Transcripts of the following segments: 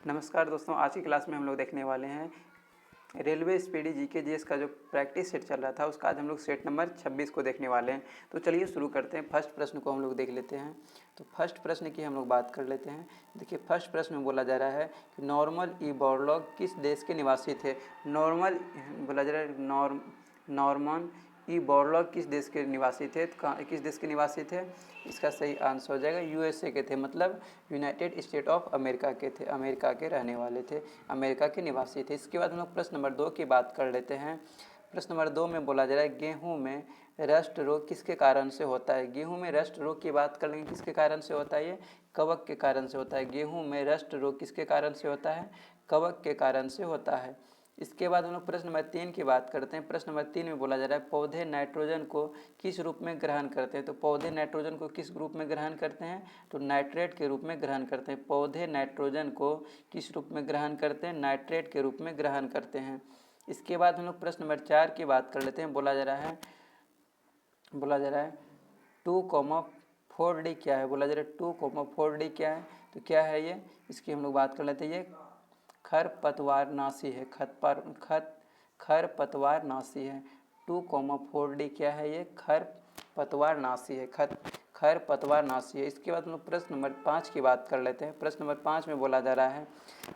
नमस्कार दोस्तों, आज की क्लास में हम लोग देखने वाले हैं रेलवे स्पीडी जीके जीएस का जो प्रैक्टिस सेट चल रहा था उसका आज हम लोग सेट नंबर 26 को देखने वाले हैं। तो चलिए शुरू करते हैं। फर्स्ट प्रश्न को हम लोग देख लेते हैं। तो फर्स्ट प्रश्न की हम लोग बात कर लेते हैं। देखिए, फर्स्ट प्रश्न में बोला जा रहा है कि नॉर्मन ई बोरलॉग किस देश के निवासी थे। नॉर्मन बोला जा रहा है नॉर्मन ई बोरलॉग किस देश के निवासी थे। किस देश के निवासी थे? इसका सही आंसर हो जाएगा यूएसए के थे, मतलब यूनाइटेड स्टेट ऑफ अमेरिका के थे, अमेरिका के रहने वाले थे, अमेरिका के निवासी थे। इसके बाद हम लोग प्रश्न नंबर 2 की बात कर लेते हैं। प्रश्न नंबर 2 में बोला जा रहा है गेहूं में रस्ट रोग किसके कारण से होता है। गेहूं में रस्ट रोग की बात कर लेंगे, किसके कारण से होता है? ये कवक के कारण से होता है। गेहूं में रस्ट रोग किसके कारण से होता है? कवक के कारण से होता है। इसके बाद हम लोग प्रश्न नंबर 3 की बात करते हैं। प्रश्न नंबर 3 में बोला जा रहा है पौधे नाइट्रोजन को किस रूप में ग्रहण करते हैं। तो पौधे नाइट्रोजन को किस रूप में ग्रहण करते हैं? तो नाइट्रेट के रूप में ग्रहण करते हैं। पौधे नाइट्रोजन को किस रूप में ग्रहण करते हैं? नाइट्रेट के रूप में ग्रहण करते हैं। इसके बाद हम लोग प्रश्न नंबर 4 की बात कर लेते हैं। बोला जा रहा है 2,4D क्या है। बोला जा रहा है 2,4D क्या है। तो क्या है ये? इसकी हम लोग बात कर लेते हैं। ये खरपतवारनाशी है। खरपतवारनाशी है। 2,4D क्या है? ये खरपतवारनाशी है। खरपतवारनाशी है। इसके बाद हम लोग प्रश्न नंबर 5 की बात कर लेते हैं। प्रश्न नंबर 5 में बोला जा रहा है,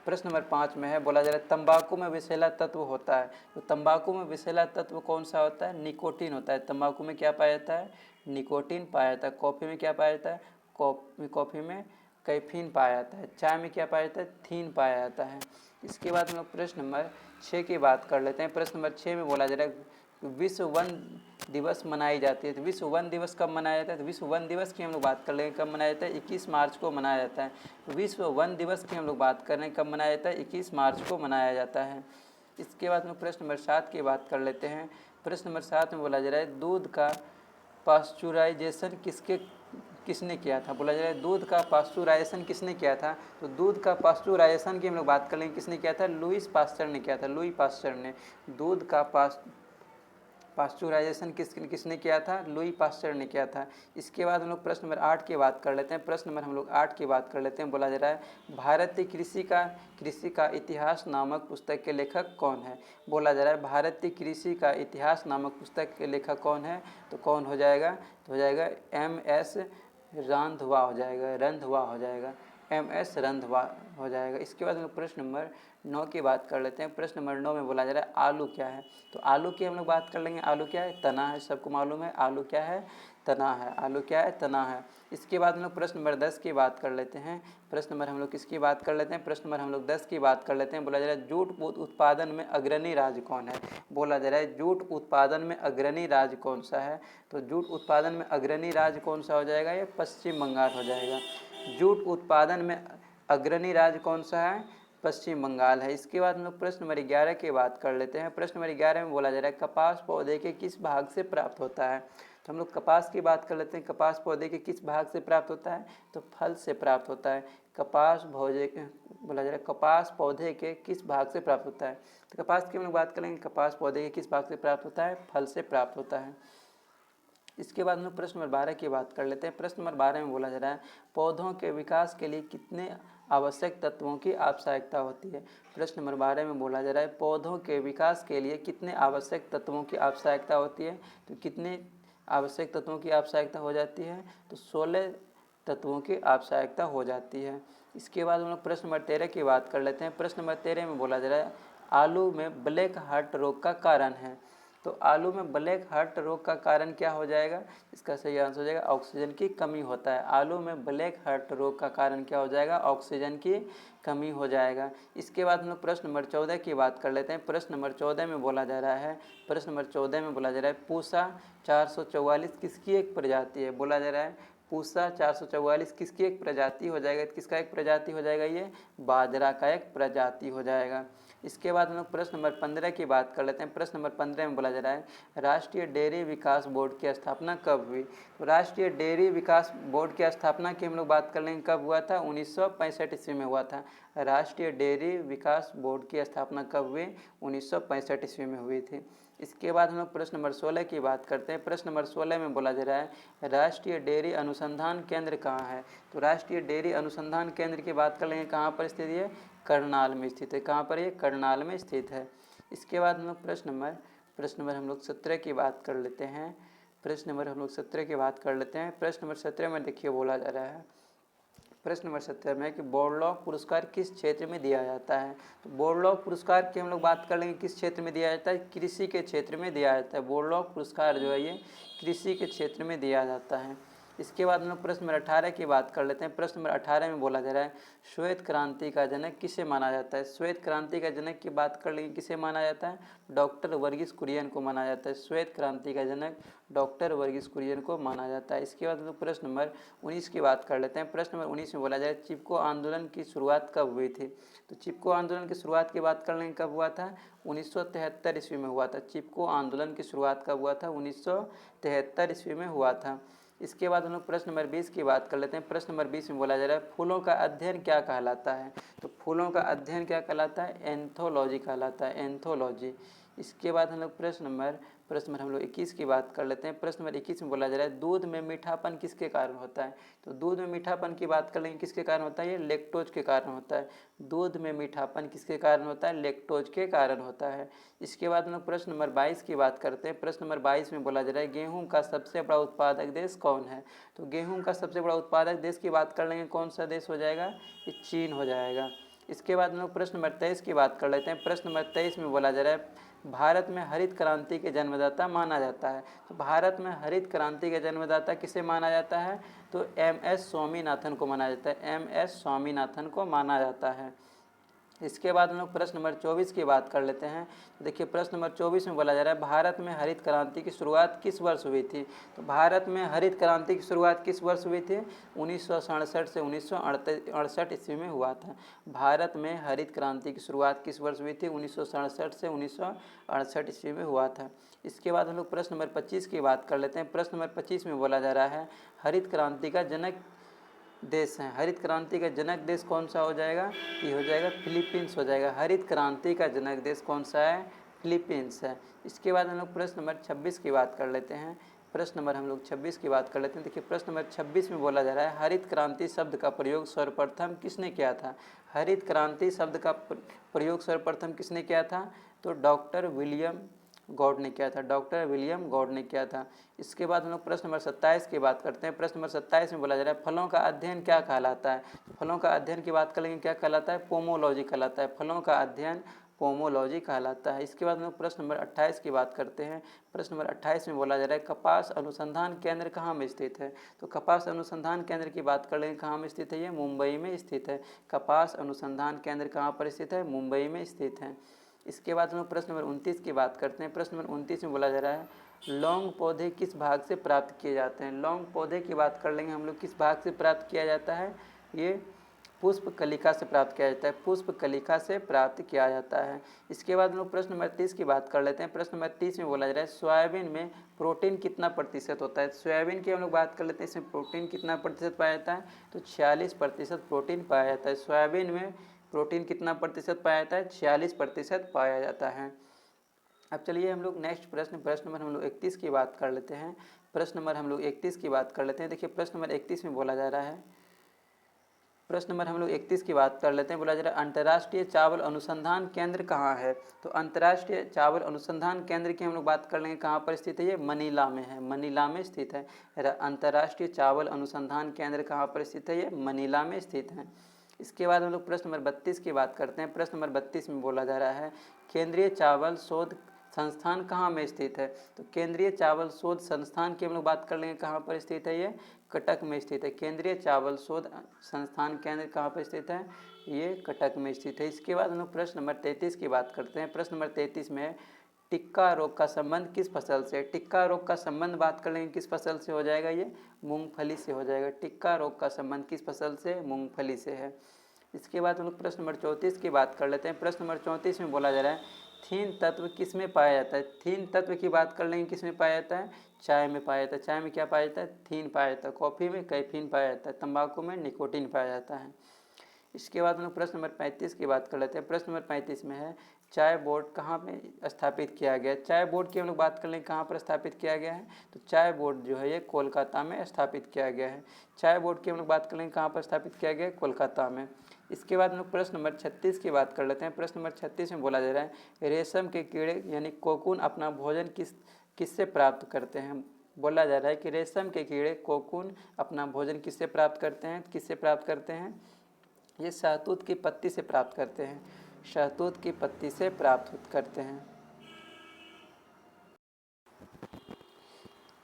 प्रश्न नंबर 5 में है, बोला जा रहा है तंबाकू में विषैला तत्व होता है। तो तंबाकू में विषैला तत्व कौन सा होता है? निकोटीन होता है। तंबाकू में क्या पाया जाता है? निकोटीन पाया जाता है। कॉफ़ी में क्या पाया जाता है? कॉफ़ी में कैफीन पाया जाता है। चाय में क्या पाया जाता है? थीन पाया जाता है। इसके बाद हम लोग प्रश्न नंबर 6 की बात कर लेते हैं। प्रश्न नंबर 6 में बोला जा रहा है विश्व वन दिवस मनाई जाती है। तो विश्व वन दिवस कब मनाया जाता है? तो विश्व वन दिवस की हम लोग बात कर लेंगे, कब मनाया जाता है? 21 मार्च को मनाया जाता है। तो विश्व वन दिवस की हम लोग बात कर रहे हैं, कब मनाया जाता है? 21 मार्च को मनाया जाता है। इसके बाद में प्रश्न नंबर 7 की बात कर लेते हैं। प्रश्न नंबर 7 में बोला जा रहा है दूध का पास्चुराइजेशन किसने किया था। बोला जा रहा है दूध का पास्चुराइजेशन किसने किया था। तो दूध का पास्चुराइजेशन की हम लोग बात कर लेंगे, किसने किया था? लुईस पास्चर ने किया था। लुई पास्चर ने दूध का पास्चुराइजेशन किसने किया था? लुई पास्चर ने किया था। इसके बाद हम लोग प्रश्न नंबर 8 की बात कर लेते हैं। प्रश्न नंबर हम लोग 8 की बात कर लेते हैं। बोला जा रहा है भारतीय कृषि का इतिहास नामक पुस्तक के लेखक कौन है। बोला जा रहा है भारतीय कृषि का इतिहास नामक पुस्तक के लेखक कौन है। तो कौन हो जाएगा? तो हो जाएगा MS रंधवा हो जाएगा। MS रंधवा हो जाएगा। इसके बाद हम लोग प्रश्न नंबर 9 की बात कर लेते हैं। प्रश्न नंबर 9 में बोला जा रहा है आलू क्या है। तो आलू की हम लोग बात कर लेंगे। आलू क्या है? तना है। सबको मालूम है आलू क्या है? तना है। आलू क्या है? तना है। इसके बाद हम लोग प्रश्न नंबर 10 की बात कर लेते हैं। प्रश्न नंबर हम लोग किसकी बात कर लेते हैं? प्रश्न नंबर हम लोग 10 की बात कर लेते हैं। बोला जा रहा है जूट उत्पादन में अग्रणी राज्य कौन है। बोला जा रहा है जूट उत्पादन में अग्रणी राज्य कौन सा है। तो जूट उत्पादन में अग्रणी राज्य कौन सा हो जाएगा? ये पश्चिम बंगाल हो जाएगा। जूट उत्पादन में अग्रणी राज्य कौन सा है? पश्चिम बंगाल है। इसके बाद हम लोग प्रश्न नंबर 11 की बात कर लेते हैं। प्रश्न नंबर 11 में बोला जा रहा है कपास पौधे के किस भाग से प्राप्त होता है। तो हम लोग कपास की बात कर लेते हैं। कपास पौधे के किस भाग से प्राप्त होता है? तो फल से प्राप्त होता है। बोला जा रहा है कपास पौधे के किस भाग से प्राप्त होता है। तो कपास की हम लोग बात करेंगे, कपास पौधे के किस भाग से प्राप्त होता है? फल से प्राप्त होता है। इसके बाद हम लोग प्रश्न नंबर 12 की बात कर लेते हैं। प्रश्न नंबर 12 में बोला जा रहा है पौधों के विकास के लिए कितने आवश्यक तत्वों की आवश्यकता होती है। प्रश्न नंबर 12 में बोला जा रहा है पौधों के विकास के लिए कितने आवश्यक तत्वों की आवश्यकता होती है। तो कितने आवश्यक तत्वों की आवश्यकता हो जाती है? तो 16 तत्वों की आवश्यकता हो जाती है। इसके बाद हम लोग प्रश्न नंबर 13 की बात कर लेते हैं। प्रश्न नंबर 13 में बोला जा रहा है आलू में ब्लैक हार्ट रोग का कारण है। तो आलू में ब्लैक हार्ट रोग का कारण क्या हो जाएगा? इसका सही आंसर हो जाएगा ऑक्सीजन की कमी होता है। आलू में ब्लैक हार्ट रोग का कारण क्या हो जाएगा? ऑक्सीजन की कमी हो जाएगा। इसके बाद हम लोग प्रश्न नंबर 14 की बात कर लेते हैं। प्रश्न नंबर 14 में बोला जा रहा है, प्रश्न नंबर 14 में बोला जा रहा है पूसा 444 किसकी एक प्रजाति है। बोला जा रहा है पूसा 444 किसकी एक प्रजाति हो जाएगा? किसका एक प्रजाति हो जाएगा? ये बाजरा का एक प्रजाति हो जाएगा। इसके बाद हम लोग प्रश्न नंबर 15 की बात कर लेते हैं। प्रश्न नंबर 15 में बोला जा रहा है राष्ट्रीय डेयरी विकास बोर्ड की स्थापना कब हुई। तो राष्ट्रीय डेयरी विकास बोर्ड की स्थापना की हम लोग बात कर लेंगे, कब हुआ था? 1965 ईस्वी में हुआ था। राष्ट्रीय डेयरी विकास बोर्ड की स्थापना कब हुई? 1965 ईस्वी में हुई थी। इसके बाद हम लोग प्रश्न नंबर 16 की बात करते हैं। प्रश्न नंबर 16 में बोला जा रहा है राष्ट्रीय डेयरी अनुसंधान केंद्र कहाँ है। तो राष्ट्रीय डेयरी अनुसंधान केंद्र की बात कर लेंगे, कहाँ पर स्थित है, करनाल में स्थित है। कहाँ पर, ये करनाल में स्थित है। इसके बाद हम लोग प्रश्न नंबर हम लोग 17 की बात कर लेते हैं। प्रश्न नंबर हम लोग 17 की बात कर लेते हैं। प्रश्न नंबर 17 में देखिए बोला जा रहा है, प्रश्न नंबर 17 में कि बोरलॉग पुरस्कार किस क्षेत्र में दिया जाता है। तो बोरलॉग पुरस्कार की हम लोग बात कर लेंगे, किस क्षेत्र में दिया जाता है, कृषि के क्षेत्र में दिया जाता है। बोरलॉग पुरस्कार जो है ये कृषि के क्षेत्र में दिया जाता है। इसके बाद हम लोग प्रश्न नंबर 18 की बात कर लेते हैं। प्रश्न नंबर 18 में बोला जा रहा है श्वेत क्रांति का जनक किसे माना जाता है। श्वेत क्रांति का जनक की बात कर लेंगे, किसे माना जाता है, डॉक्टर वर्गीस कुरियन को माना जाता है। श्वेत क्रांति का जनक डॉक्टर वर्गीस कुरियन को माना जाता है। इसके बाद हम लोग प्रश्न नंबर 19 की बात कर लेते हैं। प्रश्न नंबर 19 में बोला जाए चिपको आंदोलन की शुरुआत कब हुई थी। तो चिपको आंदोलन की शुरुआत की बात कर लेंगे, कब हुआ था, 1973 ईस्वी में हुआ था। चिपको आंदोलन की शुरुआत कब हुआ था, 1973 ईस्वी में हुआ था। इसके बाद हम लोग प्रश्न नंबर 20 की बात कर लेते हैं। प्रश्न नंबर 20 में बोला जा रहा है फूलों का अध्ययन क्या कहलाता है। तो फूलों का अध्ययन क्या कहलाता है, एंथोलॉजी कहलाता है, एंथोलॉजी। इसके बाद हम लोग प्रश्न नंबर हम लोग 21 की बात कर लेते हैं। प्रश्न नंबर 21 में बोला जा रहा है दूध में मीठापन किसके कारण होता है। तो दूध में मीठापन की बात कर लेंगे, किसके कारण होता है, ये लेक्टोज के कारण होता है। दूध में मीठापन किसके कारण होता है, लेक्टोज के कारण होता है। इसके बाद हम लोग प्रश्न नंबर 22 की बात करते हैं। प्रश्न नंबर 22 में बोला जा रहा है गेहूं का सबसे बड़ा उत्पादक देश कौन है। तो गेहूं का सबसे बड़ा उत्पादक देश की बात कर लेंगे, कौन सा देश हो जाएगा, ये चीन हो जाएगा। इसके बाद हम लोग प्रश्न नंबर 23 की बात कर लेते हैं। प्रश्न नंबर 23 में बोला जा रहा है भारत में हरित क्रांति के जन्मदाता माना जाता है। तो भारत में हरित क्रांति के जन्मदाता किसे माना जाता है, तो MS स्वामीनाथन को माना जाता है, MS स्वामीनाथन को माना जाता है। इसके बाद हम लोग प्रश्न नंबर 24 की बात कर लेते हैं। देखिए प्रश्न नंबर 24 में बोला जा रहा है भारत में हरित क्रांति की शुरुआत किस वर्ष हुई थी। तो भारत में हरित क्रांति की शुरुआत किस वर्ष हुई थी, 1967 से 1968 ईस्वी में हुआ था। भारत में हरित क्रांति की शुरुआत किस वर्ष हुई थी, 1967 से 1968 ईस्वी में हुआ था। इसके बाद हम लोग प्रश्न नंबर 25 की बात कर लेते हैं। प्रश्न नंबर 25 में बोला जा रहा है हरित क्रांति का जनक देश हैं। हरित क्रांति का जनक देश कौन सा हो जाएगा, ये हो जाएगा फिलीपींस हो जाएगा। हरित क्रांति का जनक देश कौन सा है, फिलीपींस है। इसके बाद हम लोग प्रश्न नंबर 26 की बात कर लेते हैं। प्रश्न नंबर हम लोग 26 की बात कर लेते हैं। देखिए प्रश्न नंबर 26 में बोला जा रहा है हरित क्रांति शब्द का प्रयोग सर्वप्रथम किसने किया था। हरित क्रांति शब्द का प्रयोग सर्वप्रथम किसने किया था, तो डॉक्टर विलियम गॉड ने किया था, डॉक्टर विलियम गॉड ने किया था। इसके बाद हम लोग प्रश्न नंबर 27 की बात करते हैं। प्रश्न नंबर 27 में बोला जा रहा है फलों का अध्ययन क्या कहलाता है। फलों का अध्ययन की बात करेंगे, क्या कहलाता है, पोमोलॉजी कहलाता है। फलों का अध्ययन पोमोलॉजी कहलाता है। इसके बाद हम लोग प्रश्न नंबर 28 की बात करते हैं। प्रश्न नंबर 28 में बोला जा रहा है कपास अनुसंधान केंद्र कहाँ में स्थित है। तो कपास अनुसंधान केंद्र की बात कर लेंगे, कहाँ में स्थित है, ये मुंबई में स्थित है। कपास अनुसंधान केंद्र कहाँ पर स्थित है, मुंबई में स्थित है। इसके बाद हम लोग प्रश्न नंबर 29 की बात करते हैं। प्रश्न नंबर 29 में बोला जा रहा है लौंग पौधे किस भाग से प्राप्त किए जाते हैं। लौंग पौधे की बात कर लेंगे हम लोग, किस भाग से प्राप्त किया जाता है, ये पुष्प कलिका से प्राप्त किया जाता है, पुष्प कलिका से प्राप्त किया जाता है। इसके बाद हम लोग प्रश्न नंबर 30 की बात कर लेते हैं। प्रश्न नंबर 30 में बोला जा रहा है सोयाबीन में प्रोटीन कितना प्रतिशत होता है। सोयाबीन की हम लोग बात कर लेते हैं, इसमें प्रोटीन कितना प्रतिशत पाया जाता है, तो 46% प्रोटीन पाया जाता है। सोयाबीन में प्रोटीन कितना प्रतिशत पाया जाता है, 46% पाया जाता है। अब चलिए हम लोग नेक्स्ट प्रश्न नंबर हम लोग 31 की बात कर लेते हैं। प्रश्न नंबर हम लोग 31 की बात कर लेते हैं। देखिए प्रश्न नंबर 31 में बोला जा रहा है, प्रश्न नंबर हम लोग 31 की बात कर लेते हैं। बोला जा रहा है अंतर्राष्ट्रीय चावल अनुसंधान केंद्र कहाँ है। तो अंतर्राष्ट्रीय चावल अनुसंधान केंद्र की हम लोग बात कर लेंगे, कहाँ पर स्थित है, ये मनीला में है, मनीला में स्थित है। अंतर्राष्ट्रीय चावल अनुसंधान केंद्र कहाँ पर स्थित है, ये मनीला में स्थित है। इसके बाद हम लोग प्रश्न नंबर 32 की बात करते हैं। प्रश्न नंबर 32 में बोला जा रहा है केंद्रीय चावल शोध संस्थान कहाँ में स्थित है। तो केंद्रीय चावल शोध संस्थान की हम लोग बात कर लेंगे, कहाँ पर स्थित है, ये कटक में स्थित है। केंद्रीय चावल शोध संस्थान केंद्र कहाँ पर स्थित है, ये कटक में स्थित है। इसके बाद हम लोग प्रश्न नंबर 33 की बात करते हैं। प्रश्न नंबर 33 में टिक्का रोग का संबंध किस फसल से। टिक्का रोग का संबंध बात कर लेंगे, किस फसल से हो जाएगा, ये मूंगफली से हो जाएगा। टिक्का रोग का संबंध किस फसल से, मूंगफली से है। इसके बाद हम लोग प्रश्न नंबर 34 की बात कर लेते हैं। प्रश्न नंबर 34 में बोला जा रहा है थीन तत्व किस में पाया जाता है। थीन तत्व की बात कर लेंगे, किस में पाया जाता है, चाय में पाया जाता है। चाय में क्या पाया जाता है, थीन पाया जाता है। कॉफ़ी में कैफीन पाया जाता है। तंबाकू में निकोटीन पाया जाता है। इसके बाद हम लोग प्रश्न नंबर 35 की बात कर लेते हैं। प्रश्न नंबर 35 में है चाय बोर्ड कहाँ पे स्थापित किया गया है। चाय बोर्ड की हम लोग बात कर लें कहाँ पर स्थापित किया गया है, तो चाय बोर्ड जो है ये कोलकाता में स्थापित किया गया है। चाय बोर्ड की हम लोग बात कर लें कहाँ पर स्थापित किया गया है, कोलकाता में। इसके बाद हम लोग प्रश्न नंबर 36 की बात कर लेते हैं। प्रश्न नंबर 36 में बोला जा रहा है रेशम के कीड़े यानी कोकून अपना भोजन किससे प्राप्त करते हैं। बोला जा रहा है कि रेशम के कीड़े कोकून अपना भोजन किससे प्राप्त करते हैं, किससे प्राप्त करते हैं, ये शहतूत की पत्ती से प्राप्त करते हैं, शहतूत की पत्ती से प्राप्त करते हैं।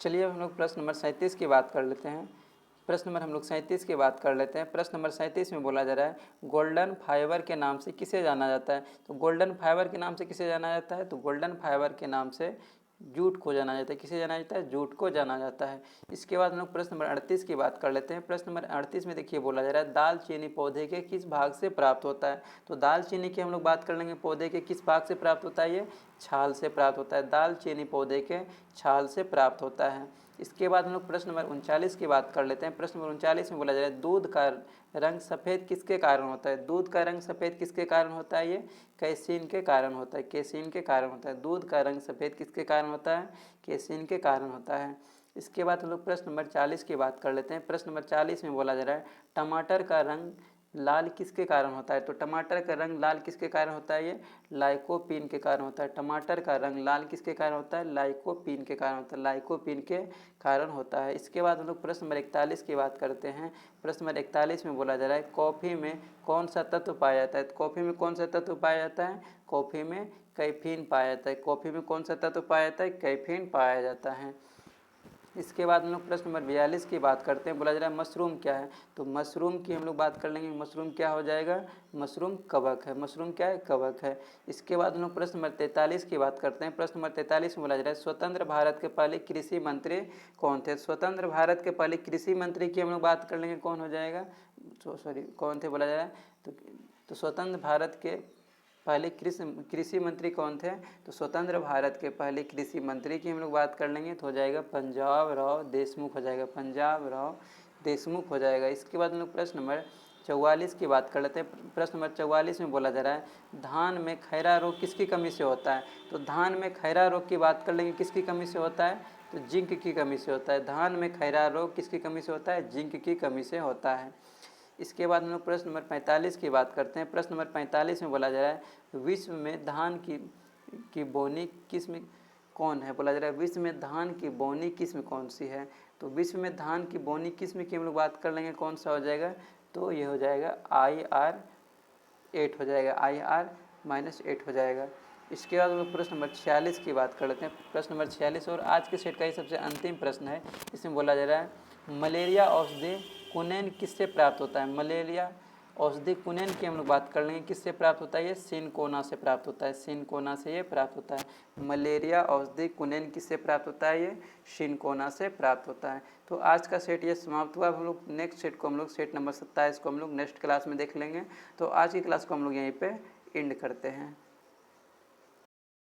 चलिए अब हम लोग प्रश्न नंबर 37 की बात कर लेते हैं। प्रश्न नंबर हम लोग 37 की बात कर लेते हैं। प्रश्न नंबर 37 में बोला जा रहा है गोल्डन फाइबर के नाम से किसे जाना जाता है। तो गोल्डन फाइबर के नाम से किसे जाना जाता है, तो गोल्डन फाइबर के नाम से जूट को जाना जाता है। किसे जाना जाता है, जूट को जाना जाता है। इसके बाद हम लोग प्रश्न नंबर 38 की बात कर लेते हैं। प्रश्न नंबर 38 में देखिए बोला जा रहा है दालचीनी पौधे के किस भाग से प्राप्त होता है। तो दालचीनी की हम लोग बात कर लेंगे, पौधे के किस भाग से प्राप्त होता है, ये छाल से प्राप्त होता है। दालचीनी पौधे के छाल से प्राप्त होता है। इसके बाद हम लोग प्रश्न नंबर 39 की बात कर लेते हैं। प्रश्न नंबर 39 में बोला जा रहा है दूध का रंग सफ़ेद किसके कारण होता है। दूध का रंग सफ़ेद किसके कारण होता है, ये कैसीन के कारण होता है, कैसीन के कारण होता है। दूध का रंग सफ़ेद किसके कारण होता है, कैसीन के कारण होता है। इसके बाद हम लोग प्रश्न नंबर 40 की बात कर लेते हैं। प्रश्न नंबर 40 में बोला जा रहा है टमाटर का रंग लाल किसके कारण होता है। तो टमाटर का रंग लाल किसके कारण होता है, ये लाइकोपीन के कारण होता है। टमाटर का रंग लाल किसके कारण होता है, लाइकोपीन के कारण होता है, लाइकोपीन के कारण होता है। इसके बाद हम लोग प्रश्न नंबर 41 की बात करते हैं। प्रश्न नंबर 41 में बोला जा रहा है कॉफ़ी में कौन सा तत्व पाया जाता है। तो कॉफ़ी में कौन सा तत्व पाया जाता है, कॉफ़ी में कैफीन पाया जाता है। कॉफ़ी में कौन सा तत्व पाया जाता है, कैफीन पाया जाता है। इसके बाद हम लोग प्रश्न नंबर 42 की बात करते हैं। बोला जा रहा है मशरूम क्या है। तो मशरूम की हम लोग बात कर लेंगे, मशरूम क्या हो जाएगा, मशरूम कवक है। मशरूम क्या है, कवक है। इसके बाद हम लोग प्रश्न नंबर 43 की बात करते हैं। प्रश्न नंबर 43 में बोला जा रहा है स्वतंत्र भारत के पहले कृषि मंत्री कौन थे। स्वतंत्र भारत के पहले कृषि मंत्री की हम लोग बात कर लेंगे, कौन हो जाएगा, सॉरी कौन थे बोला जा रहा है। तो स्वतंत्र भारत के पहले कृषि मंत्री कौन थे। तो स्वतंत्र भारत के पहले कृषि मंत्री की हम लोग बात कर लेंगे तो हो जाएगा पंजाब राव देशमुख हो जाएगा, पंजाब राव देशमुख हो जाएगा। इसके बाद हम लोग प्रश्न नंबर 44 की बात कर लेते हैं। प्रश्न नंबर 44 में बोला जा रहा है धान में खैरा रोग किसकी कमी से होता है। तो धान में खैरा रोग की बात कर लेंगे, किसकी कमी से होता है, तो जिंक की कमी से होता है। धान में खैरा रोग किसकी कमी से होता है, जिंक की कमी से होता है। इसके बाद हम लोग प्रश्न नंबर 45 की बात करते हैं। प्रश्न नंबर 45 में बोला जा रहा है विश्व में धान की बोनी किस्म कौन है। बोला जा रहा है विश्व में धान की बोनी किस्म कौन सी है। तो विश्व में धान की बोनी किस्म की हम लोग बात कर लेंगे, कौन सा हो जाएगा, तो ये हो जाएगा IR8 हो जाएगा, IR-8 हो जाएगा। इसके बाद हम लोग प्रश्न नंबर 46 की बात कर लेते हैं। प्रश्न नंबर 46 और आज के सेट का ये सबसे अंतिम प्रश्न है। इसमें बोला जा रहा है मलेरिया औषधि कुनैन किससे प्राप्त होता है। मलेरिया औषधि कुनैन की हम लोग बात कर लेंगे, किससे प्राप्त होता है, ये सिनकोना से प्राप्त होता है, सिनकोना से ये प्राप्त होता है। मलेरिया औषधि कुनैन किससे प्राप्त होता है, ये सिनकोना से प्राप्त होता है। तो आज का सेट ये समाप्त हुआ। हम लोग नेक्स्ट सेट को हम लोग सेट नंबर 27 को हम लोग नेक्स्ट क्लास में देख लेंगे। तो आज की क्लास को हम लोग यहीं पे एंड करते हैं।